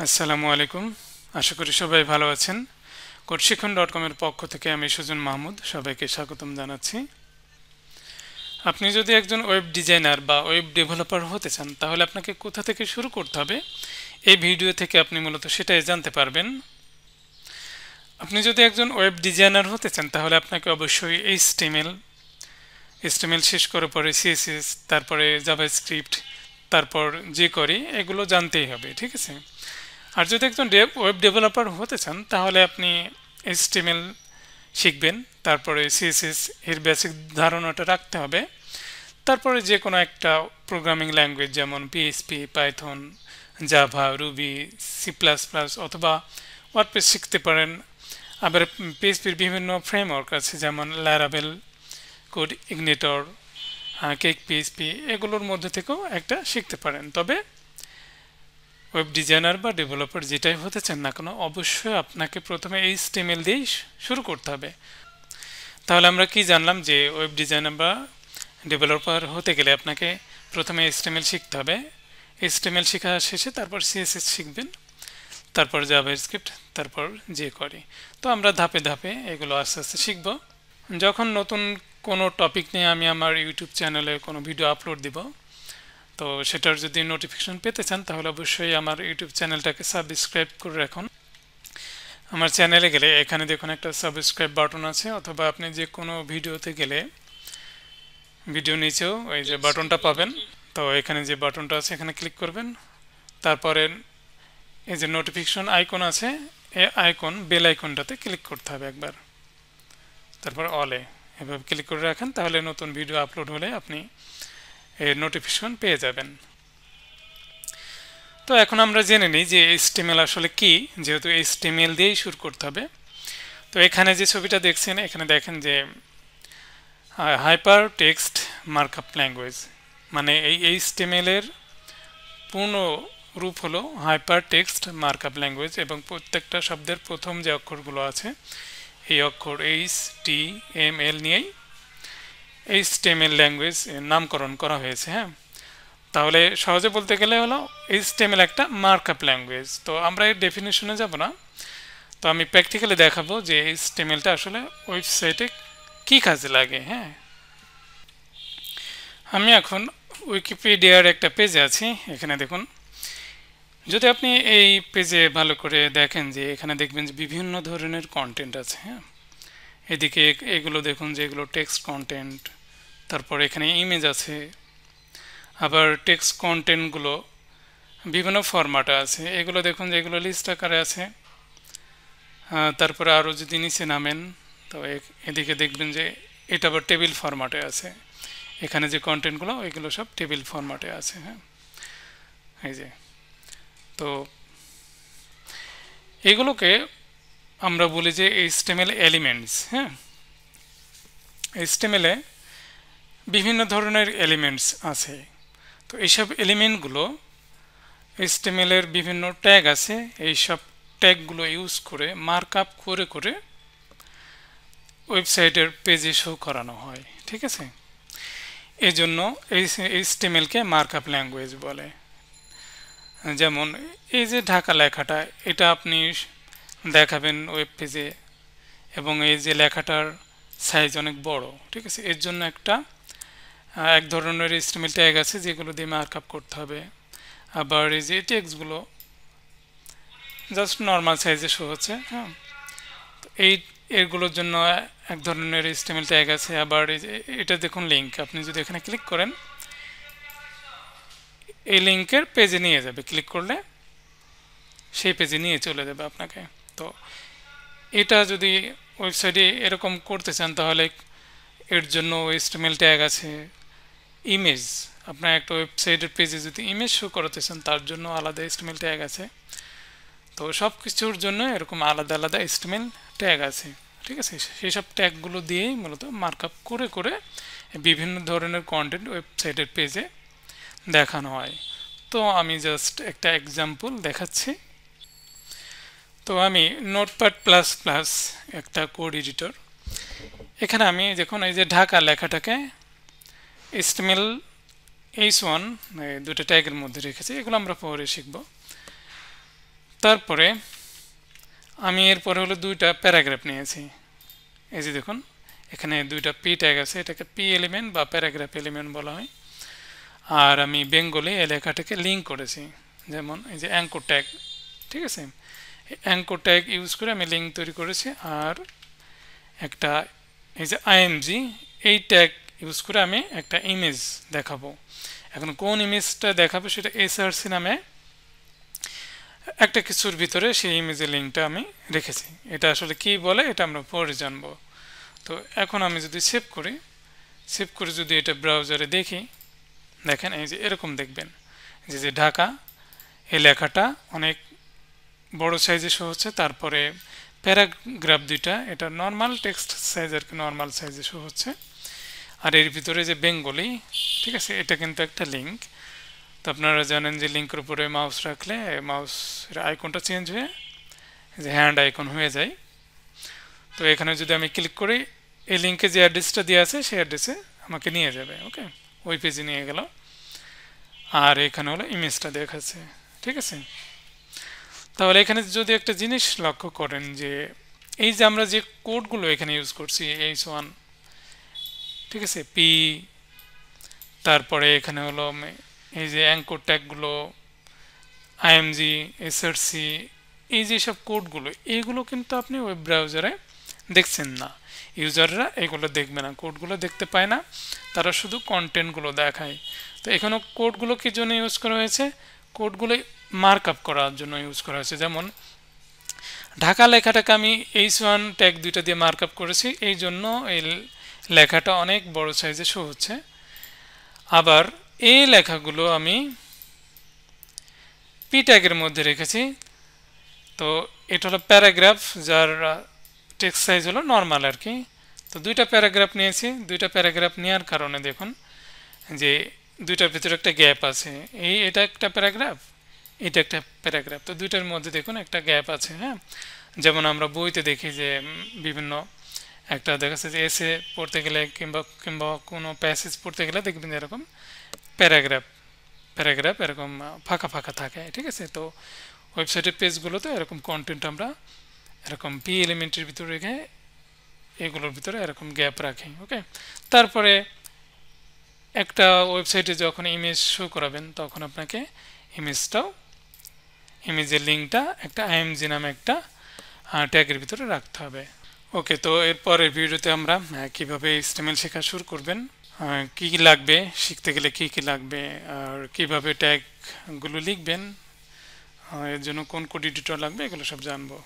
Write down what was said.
আসসালামু আলাইকুম। আশা করি সবাই ভালো আছেন। কোডশিক্ষণ.com এর পক্ষ থেকে আমি সুজন মাহমুদ সবাইকে স্বাগতম জানাচ্ছি। আপনি যদি একজন ওয়েব ডিজাইনার বা ওয়েব ডেভেলপার হতে চান তাহলে আপনাকে কোথা থেকে শুরু করতে হবে এই ভিডিও থেকে আপনি মূলত সেটাই জানতে পারবেন। আপনি যদি একজন ওয়েব ডিজাইনার হতে চান তাহলে আপনাকে অবশ্যই HTML শেষ করার পরে CSS, তারপরে জাভাস্ক্রিপ্ট, তারপর jQuery এগুলো জানতেই হবে, ঠিক আছে? আর যদি একজন ওয়েব ডেভেলপার হতে চান তাহলে আপনি HTML শিখবেন, তারপরে CSS এর বেসিক ধারণাটা রাখতে হবে, তারপরে যে কোনো একটা প্রোগ্রামিং ল্যাঙ্গুয়েজ যেমন PHP, Python, Java, Ruby, C++ অথবা ওয়ার্ডপ্রেস শিখতে পারেন। আবার PHPর বিভিন্ন ফ্রেমওয়ার্ক আছে যেমন ল্যারাভেল, কোড ইগনিটর, কেক PHP, এগুলোর মধ্যে থেকেও একটা শিখতে পারেন। তবে ওয়েব ডিজাইনার বা ডেভেলপার যেটাই হতে চান না কেন অবশ্যই আপনাকে প্রথমে HTML দিয়েই শুরু করতে হবে। তাহলে আমরা কি জানলাম যে ওয়েব ডিজাইনার বা ডেভেলপার হতে গেলে আপনাকে প্রথমে HTML শিখতে হবে। HTML শেখা শেষে তারপর CSS শিখবেন, তারপর জাভাস্ক্রিপ্ট, তারপর jQuery। তো আমরা ধাপে ধাপে এগুলো আস্তে আস্তে শিখব। যখন নতুন কোনো টপিক নিয়ে আমি আমার ইউটিউব চ্যানেলে কোনো ভিডিও আপলোড দিব, তো সেটার যদি নোটিফিকেশন পেতে চান তাহলে অবশ্যই আমার ইউটিউব চ্যানেলটাকে সাবস্ক্রাইব করে রাখুন। আমার চ্যানেলে গেলে এখানে দেখুন একটা সাবস্ক্রাইব বাটন আছে, অথবা আপনি যে কোনো ভিডিওতে গেলে ভিডিও নিচেও এই যে বাটনটা পাবেন। তো এখানে যে বাটনটা আছে এখানে ক্লিক করবেন, তারপরে এই যে নোটিফিকেশন আইকন আছে এই বেল আইকনটাতে ক্লিক করতে হবে একবার, তারপর অলে এভাবে ক্লিক করে রাখেন, তাহলে নতুন ভিডিও আপলোড হলে আপনি এর নোটিফিকেশন পেয়ে যাবেন। তো এখন আমরা জেনে নিই যে HTML আসলে কি, যেহেতু HTML দিয়েই শুরু করতে হবে। তো এখানে যে ছবিটা দেখছেন এখানে দেখেন যে হাইপার টেক্সট মার্কআপ ল্যাঙ্গুয়েজ, মানে এই HTML এর পূর্ণ রূপ হলো হাইপার টেক্সট মার্কআপ ল্যাঙ্গুয়েজ, এবং প্রত্যেকটা শব্দের প্রথম যে অক্ষরগুলো আছে এই অক্ষর HTML নিয়েই HTML ল্যাঙ্গুয়েজ নামকরণ করা হয়েছে। হ্যাঁ, তাহলে সহজে বলতে গেলে হলো HTML একটা মার্কআপ ল্যাঙ্গুয়েজ। তো আমরা এর ডেফিনেশনে যাব না, তো আমি প্র্যাকটিক্যালি দেখাবো যে HTMLটা আসলে ওয়েবসাইটে কি কাজে লাগে। হ্যাঁ, আমি এখন উইকিপিডিয়ার একটা পেজে আছি। এখানে দেখুন, যদি আপনি এই পেজে ভালো করে দেখেন যে এখানে দেখবেন যে বিভিন্ন ধরনের কন্টেন্ট আছে। হ্যাঁ, এদিকে এগুলো দেখুন যে এগুলো টেক্সট কন্টেন্ট, তারপর এখানে ইমেজ আছে, আবার টেক্সট কন্টেন্টগুলো বিভিন্ন ফরম্যাটে আছে। এগুলো দেখুন যে এগুলো লিস্ট আকারে আছে। তারপরে আরও যদি নিচে নামেন তো এদিকে দেখবেন যে এটা আবার টেবিল ফরম্যাটে আছে। এখানে যে কন্টেন্টগুলো এগুলো সব টেবিল ফরম্যাটে আছে। হ্যাঁ, এই যে, তো এগুলোকে আমরা বলি যে HTML এলিমেন্টস। হ্যাঁ, HTML এ বিভিন্ন ধরনের এলিমেন্টস আছে। তো এইসব এলিমেন্টগুলো HTML এর বিভিন্ন ট্যাগ আছে, এইসব ট্যাগগুলো ইউজ করে মার্কআপ করে করে ওয়েবসাইটের পেজে শো করানো হয়। ঠিক আছে, এই জন্য HTML কে মার্কআপ ল্যাঙ্গুয়েজ বলে। যেমন এই যে ঢাকা লেখাটা, এটা আপনি দেখাবেন ওয়েব পেজে, এবং এই যে লেখাটার সাইজ অনেক বড়, ঠিক আছে, এর জন্য এক ধরনের HTML ট্যাগ আছে যেগুলো দিয়ে মার্কআপ করতে হবে। আবার এই যে টেক্সটগুলো জাস্ট নর্মাল সাইজে শো হচ্ছে। হ্যাঁ, তো এগুলোর জন্য এক ধরনের HTML ট্যাগ আছে। আবার এই যে এটা দেখুন লিঙ্ক, আপনি যদি এখানে ক্লিক করেন এই লিঙ্কের পেজে নিয়ে যাবে, ক্লিক করলে সেই পেজে নিয়ে চলে যাবে আপনাকে। তো এটা যদি ওয়েবসাইটে এরকম করতে চান তাহলে এর জন্য HTML ট্যাগ আছে। ইমেজ, আপনার একটা ওয়েবসাইটের পেজে যদি ইমেজ শো করাতে চান তার জন্য আলাদা HTML ট্যাগ আছে। তো সব কিছুর জন্য এরকম আলাদা আলাদা HTML ট্যাগ আছে। ঠিক আছে, সেই সব ট্যাগগুলো দিয়েই মূলত মার্কআপ করে করে বিভিন্ন ধরনের কন্টেন্ট ওয়েবসাইটের পেজে দেখানো হয়। তো আমি জাস্ট একটা এক্সাম্পল দেখাচ্ছি। তো আমি নোটপ্যাড প্লাস প্লাস একটা কোড এডিটর, এখানে আমি দেখুন এই যে ঢাকা লেখাটাকে HTML H1 দুটো ট্যাগের মধ্যে রেখেছি, এগুলো আমরা পরে শিখব। তারপরে আমি এরপরে হলো দুইটা প্যারাগ্রাফ নিয়েছি। এই যে দেখুন এখানে দুইটা পি ট্যাগ আছে, এটাকে পি এলিমেন্ট বা প্যারাগ্রাফ এলিমেন্ট বলা হয়। আর আমি বেঙ্গলি এই লেখাটাকে লিঙ্ক করেছি, যেমন এই যে অ্যাঙ্কর ট্যাগ, ঠিক আছে। অ্যাঙ্কর ট্যাগ ইউজ করে আমি লিঙ্ক তৈরি করেছি। আর একটা এই যে আইএমজি এই ট্যাগ ইউজ করে আমি একটা ইমেজ দেখাবো। এখন কোন ইমেজটা দেখাবো সেটা এসআরসি নামে একটা কিছুর ভিতরে সেই ইমেজের লিঙ্কটা আমি রেখেছি। এটা আসলে কি বলে এটা আমরা পরে জানবো। তো এখন আমি যদি সেভ করে যদি এটা ব্রাউজারে দেখি, দেখেন এই যে এরকম দেখবেন যে ঢাকা এই লেখাটা অনেক বড় সাইজে শো হচ্ছে। তারপরে প্যারাগ্রাফ দুইটা এটা নর্মাল টেক্সট সাইজ আর কি নর্মাল সাইজে শো হচ্ছে। আর এর ভিতরে যে বেঙ্গলি, ঠিক আছে, এটা কিন্তু একটা লিঙ্ক। তো আপনারা জানেন যে লিঙ্কের উপরে মাউস রাখলে মাউসের আইকনটা চেঞ্জ হয়ে যে হ্যান্ড আইকন হয়ে যায়। তো এখানে যদি আমি ক্লিক করি এই লিঙ্কে যে অ্যাড্রেসটা দেওয়া আছে সেই অ্যাড্রেসে আমাকে নিয়ে যাবে। ওকে, ওই পেজে নিয়ে গেল। আর এখানে হলো ইমেজটা দেখাচ্ছে, ঠিক আছে। তাহলে এখানে যদি একটা জিনিস লক্ষ্য করেন যে এই যে আমরা যে কোডগুলো এখানে ইউজ করছি H1, ঠিক আছে, পি, তারপরে এখানে হলো এই যে অ্যাঙ্কর ট্যাগগুলো, আইএমজি, এসআরসি, এই যে সব কোডগুলো এইগুলো কিন্তু আপনি ওয়েব ব্রাউজারে দেখছেন না। ইউজাররা এগুলো দেখবে না, কোডগুলো দেখতে পায় না, তারা শুধু কন্টেন্টগুলো দেখায়। তো এখানে কোডগুলো কি জন্য ইউজ করা হয়েছে? কোডগুলো মার্ক আপ করার জন্য ইউজ করা হয়েছে। যেমন ঢাকা লেখাটাকে আমি H1 ট্যাগ দুইটা দিয়ে মার্ক আপ করেছি, এই জন্য এই লেখাটা অনেক বড় সাইজে শো হচ্ছে। আবার এই লেখাগুলো আমি পি ট্যাগের মধ্যে রেখেছি। তো এটা হলো প্যারাগ্রাফ, যার টেক্সট সাইজ হলো নর্মাল আর কি। তো দুইটা প্যারাগ্রাফ নিয়েছি, দুইটা প্যারাগ্রাফ নেওয়ার কারণে দেখুন যে দুইটার ভিতরে একটা গ্যাপ আছে। এটা একটা প্যারাগ্রাফ, এটা একটা প্যারাগ্রাফ, তো দুইটার মধ্যে দেখুন একটা গ্যাপ আছে। হ্যাঁ, যেমন আমরা বইতে দেখি যে বিভিন্ন একটা দেখা যাচ্ছে যে এসে পড়তে গেলে কিংবা কোনো প্যাসেজ পড়তে গেলে দেখবেন এরকম প্যারাগ্রাফ প্যারাগ্রাফ এরকম ফাঁকা ফাঁকা থাকে, ঠিক আছে। তো ওয়েবসাইটের পেজগুলোতে এরকম কন্টেন্ট আমরা এরকম পি এলিমেন্টের ভিতরে রেখে এগুলোর ভিতরে এরকম গ্যাপ রাখি। ওকে, তারপরে একটা ওয়েবসাইটে যখন ইমেজ শো করাবেন তখন আপনাকে ইমেজের লিঙ্কটা একটা আইএমজি নামে একটা ট্যাগের ভিতরে রাখতে হবে। ওকে, তো এরপরের ভিডিওতে আমরা কিভাবে HTML শেখা শুরু করবেন, কি কি লাগবে, শিখতে গেলে কি কি লাগবে, আর কিভাবে ট্যাগগুলো লিখবেন, এর জন্য কোন কোড এডিটর লাগবে, এগুলো সব জানবো।